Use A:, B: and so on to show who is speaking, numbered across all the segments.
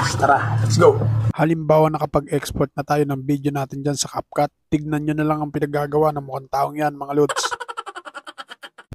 A: Tara, let's go!
B: Halimbawa nakapag-export na tayo ng video natin dyan sa CapCut, tignan nyo na lang ang pinagagawa ng mukhang taong yan mga lods.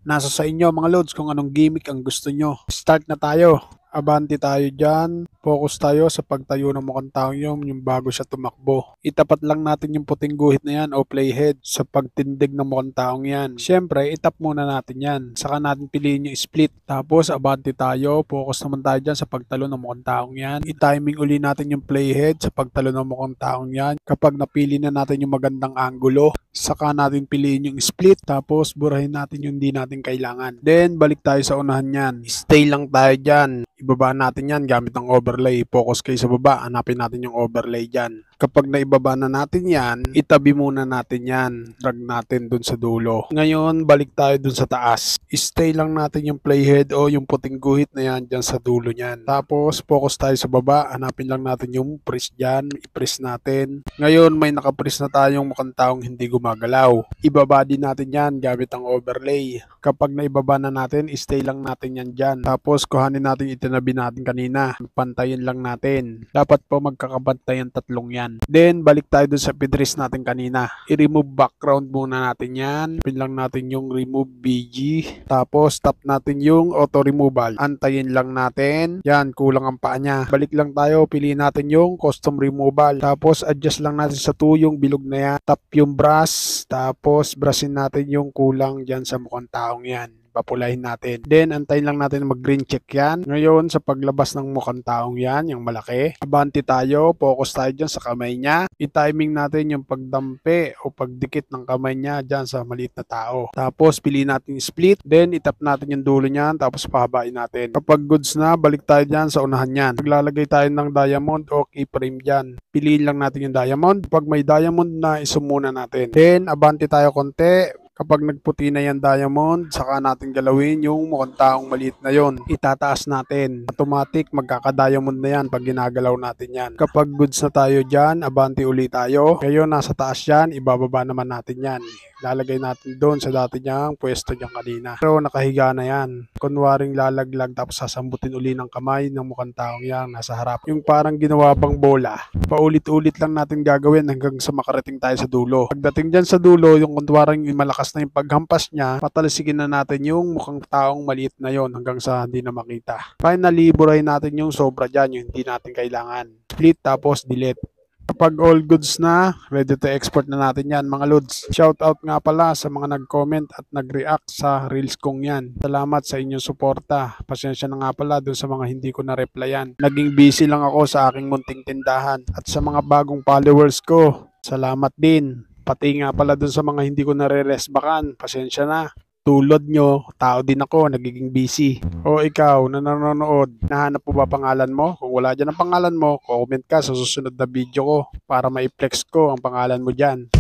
B: Nasa sa inyo mga lods kung anong gimmick ang gusto nyo. Start na tayo. Abante tayo dyan. Focus tayo sa pagtayo ng mukhang taong yun, yung bago siya tumakbo. Itapat lang natin yung puting guhit na yan o playhead sa pagtindig ng mukhang taong yan. Siyempre, itap muna natin yan. Saka natin piliin yung split. Tapos, abante tayo. Focus naman tayo dyan sa pagtalo ng mukhang taong yan. I-timing uli natin yung playhead sa pagtalo ng mukhang taong yan. Kapag napili na natin yung magandang angulo, saka natin piliin yung split. Tapos, burahin natin yung hindi natin kailangan. Then, balik tayo sa unahan yan. Stay lang tayo dyan. Ibaba natin yan gamit ng overlay. Focus kayo sa baba. Hanapin natin yung overlay dyan. Kapag naibaba na natin yan, itabi muna natin yan. Drag natin dun sa dulo. Ngayon, balik tayo dun sa taas. Stay lang natin yung playhead o yung puting guhit na yan dyan sa dulo nyan. Tapos, focus tayo sa baba. Hanapin lang natin yung press dyan. I-press natin. Ngayon, may nakapress na tayong mukhang taong hindi gumagalaw. Ibaba din natin yan gamit ang overlay. Kapag naibaba na natin, stay lang natin yan dyan. Tapos, kuhanin natin itinabi natin kanina. Pantayin lang natin. Dapat po magkakabantayan tatlong yan. Then, balik tayo dun sa pinress natin kanina. I-remove background muna natin yan. Pin lang natin yung remove BG. Tapos, tap natin yung auto removal. Antayin lang natin. Yan, kulang ang paa niya. Balik lang tayo. Piliin natin yung custom removal. Tapos, adjust lang natin sa 2 yung bilog na yan. Tap yung brush. Tapos, brushin natin yung kulang dyan sa mukhang taong yan. Papulahin natin. Then, antayin lang natin mag-green check yan. Ngayon, sa paglabas ng mukhang taong yan, yung malaki, abante tayo, focus tayo dyan sa kamay niya. I-timing natin yung pagdampi o pagdikit ng kamay niya dyan sa maliit na tao. Tapos, piliin natin yung split. Then, itap natin yung dulo niyan, tapos pahabain natin. Kapag goods na, balik tayo dyan sa unahan niyan. Maglalagay tayo ng diamond o keyframe dyan. Piliin lang natin yung diamond. Pag may diamond na, isumuna natin. Then, abante tayo konti. Kapag nagputi na yan diamond, saka natin galawin yung mukhang taong maliit na yon. Itataas natin. Automatic, magkaka-diamond na yan pag ginagalaw natin yan. Kapag goods na tayo dyan, abante uli tayo. Ngayon, nasa taas yan, ibababa naman natin yan. Lalagay natin doon sa dati niyang pwesto niyang kanina. Pero nakahiga na yan. Kunwaring lalaglag tapos sasambutin uli ng kamay ng mukhang taong yan nasa harap. Yung parang ginawa pang bola. Paulit-ulit lang natin gagawin hanggang sa makarating tayo sa dulo. Pagdating dyan sa dulo, yung kunwaring malakas na yung paghampas niya, patalisikin na natin yung mukhang taong maliit na yon hanggang sa hindi na makita. Finally, burahin natin yung sobra dyan, yung hindi natin kailangan. Split tapos delete. Kapag all goods na, ready to export na natin yan mga lods. Shoutout nga pala sa mga nag-comment at nag-react sa reels kong yan. Salamat sa inyong suporta. Pasensya na nga pala dun sa mga hindi ko na-replyan. Naging busy lang ako sa aking munting tindahan. At sa mga bagong followers ko, salamat din. Pati nga pala dun sa mga hindi ko nare-resbakan, pasensya na. Tulad nyo, tao din ako, nagiging busy. O ikaw na nanonood, nahanap po ba pangalan mo? Kung wala dyan ang pangalan mo, comment ka sa susunod na video ko para ma-flex ko ang pangalan mo dyan.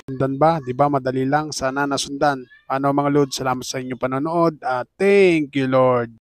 B: Sundan ba? Diba madali lang? Sana nasundan. Ano mga Lord, salamat sa inyong panonood at thank you Lord.